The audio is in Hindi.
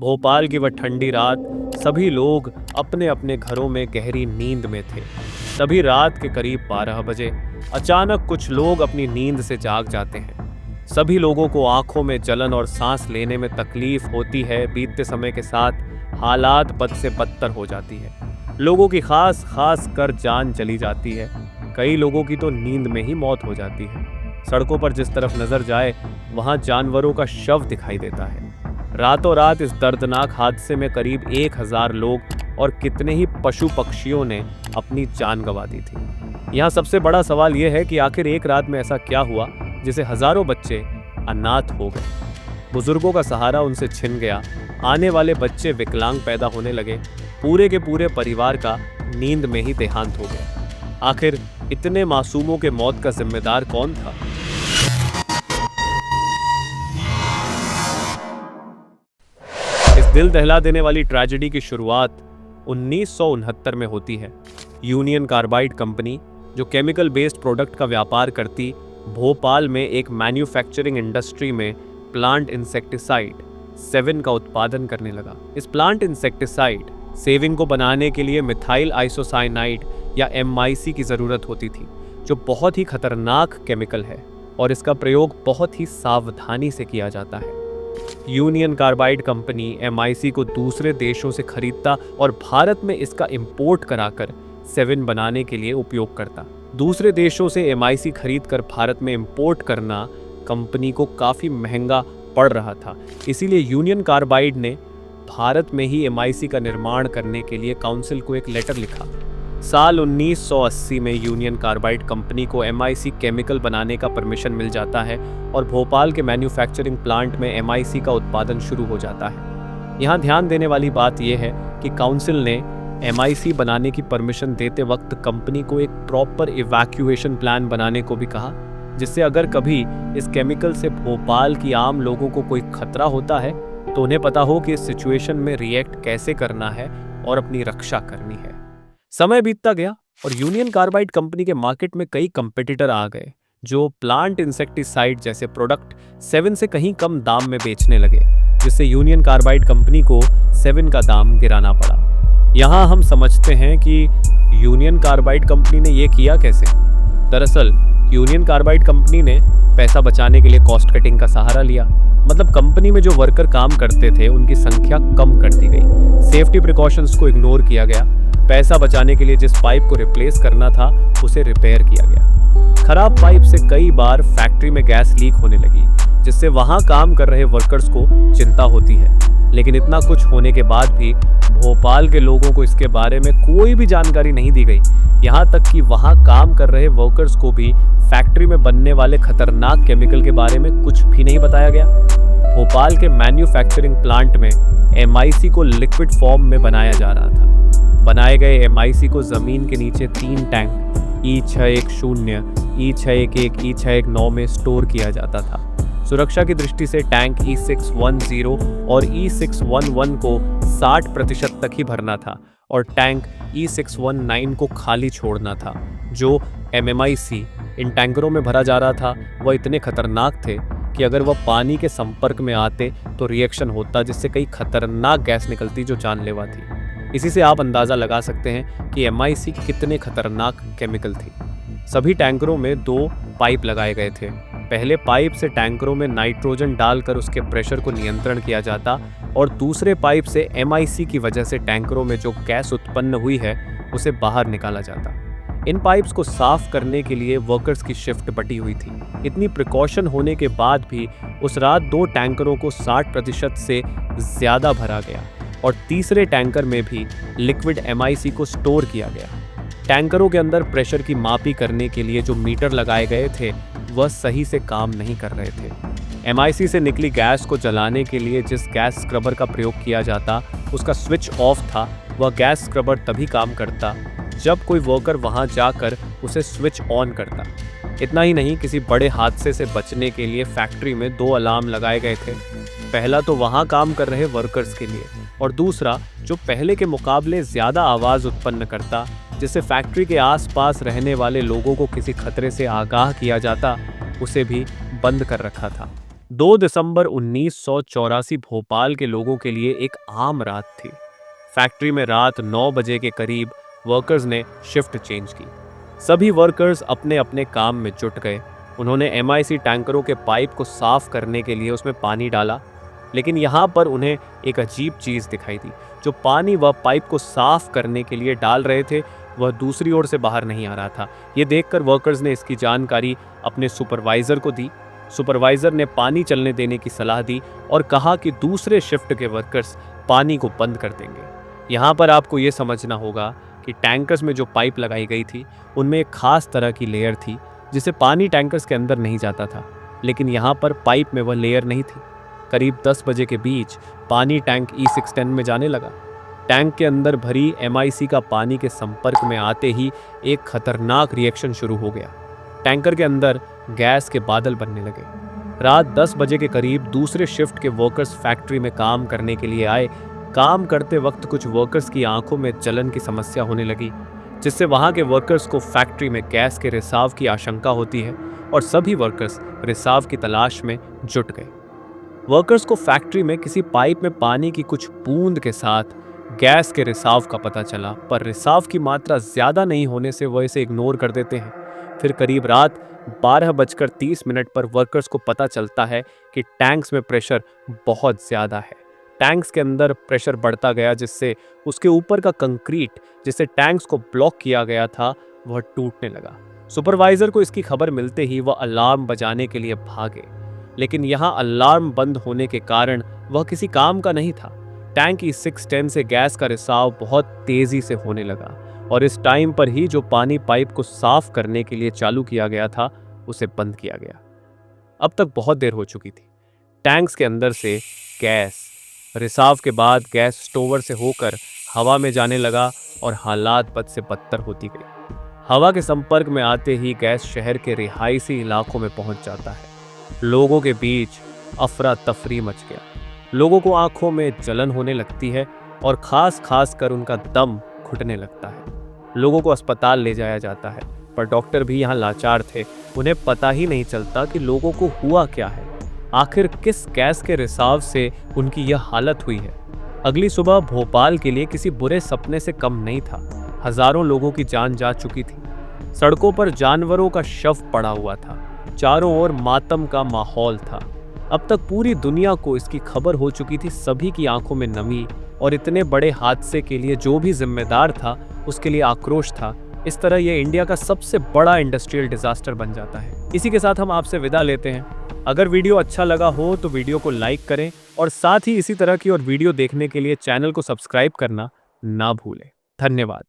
भोपाल की वह ठंडी रात, सभी लोग अपने अपने घरों में गहरी नींद में थे। तभी रात के करीब 12 बजे अचानक कुछ लोग अपनी नींद से जाग जाते हैं। सभी लोगों को आंखों में जलन और सांस लेने में तकलीफ होती है। बीतते समय के साथ हालात बद से बदतर हो जाती है। लोगों की खास खास कर जान चली जाती है। कई लोगों की तो नींद में ही मौत हो जाती है। सड़कों पर जिस तरफ नजर जाए वहां जानवरों का शव दिखाई देता है। रातों रात इस दर्दनाक हादसे में करीब 1000 लोग और कितने ही पशु पक्षियों ने अपनी जान गंवा दी थी। यहाँ सबसे बड़ा सवाल यह है कि आखिर एक रात में ऐसा क्या हुआ जिसे हजारों बच्चे अनाथ हो गए। बुजुर्गों का सहारा उनसे छिन गया। आने वाले बच्चे विकलांग पैदा होने लगे। पूरे के पूरे परिवार का नींद में ही देहांत हो गया। आखिर इतने मासूमों के मौत का जिम्मेदार कौन था? इस दिल दहला देने वाली ट्रेजेडी की शुरुआत 1969 में होती है। यूनियन कार्बाइड कंपनी, जो केमिकल बेस्ड प्रोडक्ट का व्यापार करती, भोपाल में एक मैन्युफैक्चरिंग इंडस्ट्री में प्लांट इंसेक्टिसाइड सेविन का उत्पादन करने लगा। इस प्लांट इंसेक्टिसाइड सेविन को बनाने के लिए मिथाइल आइसोसाइनाइड या MIC की ज़रूरत होती थी, जो बहुत ही खतरनाक केमिकल है और इसका प्रयोग बहुत ही सावधानी से किया जाता है। यूनियन कार्बाइड कंपनी MIC को दूसरे देशों से खरीदता और भारत में इसका इंपोर्ट कराकर सेविन बनाने के लिए उपयोग करता। दूसरे देशों से MIC खरीद कर भारत में इंपोर्ट करना कंपनी को काफ़ी महंगा पड़ रहा था। इसीलिए यूनियन कार्बाइड ने भारत में ही MIC का निर्माण करने के लिए काउंसिल को एक लेटर लिखा। साल 1980 में यूनियन कार्बाइड कंपनी को MIC केमिकल बनाने का परमिशन मिल जाता है और भोपाल के मैन्युफैक्चरिंग प्लांट में MIC का उत्पादन शुरू हो जाता है। यहाँ ध्यान देने वाली बात यह है कि काउंसिल ने MIC बनाने की परमिशन देते वक्त कंपनी को एक प्रॉपर इवैक्यूएशन प्लान बनाने को भी कहा, जिससे अगर कभी इस केमिकल से भोपाल की आम लोगों को कोई खतरा होता है तो उन्हें पता हो कि इस सिचुएशन में रिएक्ट कैसे करना है और अपनी रक्षा करनी है। समय बीतता गया और यूनियन कार्बाइड कंपनी के मार्केट में कई कंपेटिटर आ गए, जो प्लांट इंसेक्टिसाइड जैसे प्रोडक्ट सेविन से कहीं कम दाम में बेचने लगे, जिससे यूनियन कार्बाइड कंपनी को सेविन का दाम गिराना पड़ा। यहाँ हम समझते हैं कि यूनियन कार्बाइड कंपनी ने ये किया कैसे। दरअसल यूनियन कार्बाइड कंपनी ने पैसा बचाने के लिए कॉस्ट कटिंग का सहारा लिया। मतलब कंपनी में जो वर्कर काम करते थे उनकी संख्या कम कर दी गई। सेफ्टी प्रिकॉशंस को इग्नोर किया गया। पैसा बचाने के लिए जिस पाइप को रिप्लेस करना था उसे रिपेयर किया गया। खराब पाइप से कई बार फैक्ट्री में गैस लीक होने लगी, जिससे वहां काम कर रहे वर्कर्स को चिंता होती है। लेकिन इतना कुछ होने के बाद भी भोपाल के लोगों को इसके बारे में कोई भी जानकारी नहीं दी गई। यहाँ तक कि वहाँ काम कर रहे वर्कर्स को भी फैक्ट्री में बनने वाले खतरनाक केमिकल के बारे में कुछ भी नहीं बताया गया। भोपाल के मैन्युफैक्चरिंग प्लांट में MIC को लिक्विड फॉर्म में बनाया जा रहा था। बनाए गए MIC को जमीन के नीचे 3 टैंक E610, E611, E619 में स्टोर किया जाता था। सुरक्षा की दृष्टि से टैंक E610 और E611 को 60% तक ही भरना था और टैंक E619 को खाली छोड़ना था। जो MIC इन टैंकरों में भरा जा रहा था वह इतने खतरनाक थे कि अगर वह पानी के संपर्क में आते तो रिएक्शन होता, जिससे कई खतरनाक गैस निकलती जो जानलेवा थी। इसी से आप अंदाज़ा लगा सकते हैं कि MIC कितने खतरनाक केमिकल थी। सभी टैंकरों में 2 पाइप लगाए गए थे। पहले पाइप से टैंकरों में नाइट्रोजन डालकर उसके प्रेशर को नियंत्रण किया जाता और दूसरे पाइप से MIC की वजह से टैंकरों में जो गैस उत्पन्न हुई है उसे बाहर निकाला जाता। इन पाइप्स को साफ करने के लिए वर्कर्स की शिफ्ट बटी हुई थी। इतनी प्रिकॉशन होने के बाद भी उस रात 2 टैंकरों को 60% से ज़्यादा भरा गया और तीसरे टैंकर में भी लिक्विड MIC को स्टोर किया गया। टैंकरों के अंदर प्रेशर की मापी करने के लिए जो मीटर लगाए गए थे वह सही से काम नहीं कर रहे थे। MIC से निकली गैस को जलाने के लिए जिस गैस स्क्रबर का प्रयोग किया जाता उसका स्विच ऑफ था। वह गैस स्क्रबर तभी काम करता जब कोई वर्कर वहां जाकर उसे स्विच ऑन करता। इतना ही नहीं, किसी बड़े हादसे से बचने के लिए फैक्ट्री में 2 अलार्म लगाए गए थे। पहला तो वहां काम कर रहे वर्कर्स के लिए और दूसरा जो पहले के मुकाबले ज़्यादा आवाज़ उत्पन्न करता, जिससे फैक्ट्री के आसपास रहने वाले लोगों को किसी खतरे से आगाह किया जाता, उसे भी बंद कर रखा था। 2 दिसंबर 1984 भोपाल के लोगों के लिए एक आम रात थी। फैक्ट्री में रात 9 बजे के करीब वर्कर्स ने शिफ्ट चेंज की। सभी वर्कर्स अपने अपने काम में जुट गए। उन्होंने एमआईसी टैंकरों के पाइप को साफ करने के लिए उसमें पानी डाला, लेकिन यहाँ पर उन्हें एक अजीब चीज़ दिखाई दी। जो पानी वह पाइप को साफ करने के लिए डाल रहे थे, वह दूसरी ओर से बाहर नहीं आ रहा था। ये देखकर वर्कर्स ने इसकी जानकारी अपने सुपरवाइज़र को दी। सुपरवाइज़र ने पानी चलने देने की सलाह दी और कहा कि दूसरे शिफ्ट के वर्कर्स पानी को बंद कर देंगे। यहाँ पर आपको ये समझना होगा कि टैंकर्स में जो पाइप लगाई गई थी, उनमें एक खास तरह की लेयर थी जिससे पानी टैंकर्स के अंदर नहीं जाता था, लेकिन यहाँ पर पाइप में वह लेयर नहीं थी। करीब 10 बजे के बीच पानी टैंक E610 में जाने लगा। टैंक के अंदर भरी एमआईसी का पानी के संपर्क में आते ही एक खतरनाक रिएक्शन शुरू हो गया। टैंकर के अंदर गैस के बादल बनने लगे। रात 10 बजे के करीब दूसरे शिफ्ट के वर्कर्स फैक्ट्री में काम करने के लिए आए। काम करते वक्त कुछ वर्कर्स की आंखों में जलन की समस्या होने लगी, जिससे वहां के वर्कर्स को फैक्ट्री में गैस के रिसाव की आशंका होती है और सभी वर्कर्स रिसाव की तलाश में जुट गए। वर्कर्स को फैक्ट्री में किसी पाइप में पानी की कुछ बूंद के साथ गैस के रिसाव का पता चला, पर रिसाव की मात्रा ज्यादा नहीं होने से वह इसे इग्नोर कर देते हैं। फिर करीब रात 12:30 पर वर्कर्स को पता चलता है कि टैंक्स में प्रेशर बहुत ज्यादा है। टैंक्स के अंदर प्रेशर बढ़ता गया, जिससे उसके ऊपर का कंक्रीट जिससे टैंक्स को ब्लॉक किया गया था, वह टूटने लगा। सुपरवाइजर को इसकी खबर मिलते ही वह अलार्म बजाने के लिए भागे, लेकिन यहाँ अलार्म बंद होने के कारण वह किसी काम का नहीं था। टैंक E610 से गैस का रिसाव बहुत तेजी से होने लगा और इस टाइम पर ही जो पानी पाइप को साफ करने के लिए चालू किया गया था, उसे बंद किया गया। अब तक बहुत देर हो चुकी थी। टैंक्स के अंदर से गैस रिसाव के बाद गैस स्टोवर से होकर हवा में जाने लगा और हालात बद से बदतर होती गई। हवा के संपर्क में आते ही गैस शहर के रिहायशी इलाकों में पहुंच जाता है। लोगों के बीच अफरा तफरी मच गया। लोगों को आंखों में जलन होने लगती है और खास कर उनका दम घुटने लगता है। लोगों को अस्पताल ले जाया जाता है, पर डॉक्टर भी यहाँ लाचार थे। उन्हें पता ही नहीं चलता कि लोगों को हुआ क्या है। आखिर किस गैस के रिसाव से उनकी यह हालत हुई है। अगली सुबह भोपाल के लिए किसी बुरे सपने से कम नहीं था। हजारों लोगों की जान जा चुकी थी। सड़कों पर जानवरों का शव पड़ा हुआ था। चारों ओर मातम का माहौल था। अब तक पूरी दुनिया को इसकी खबर हो चुकी थी। सभी की आंखों में नमी और इतने बड़े हादसे के लिए जो भी जिम्मेदार था, उसके लिए आक्रोश था। इस तरह यह इंडिया का सबसे बड़ा इंडस्ट्रियल डिजास्टर बन जाता है। इसी के साथ हम आपसे विदा लेते हैं। अगर वीडियो अच्छा लगा हो तो वीडियो को लाइक करें और साथ ही इसी तरह की और वीडियो देखने के लिए चैनल को सब्सक्राइब करना ना भूलें। धन्यवाद।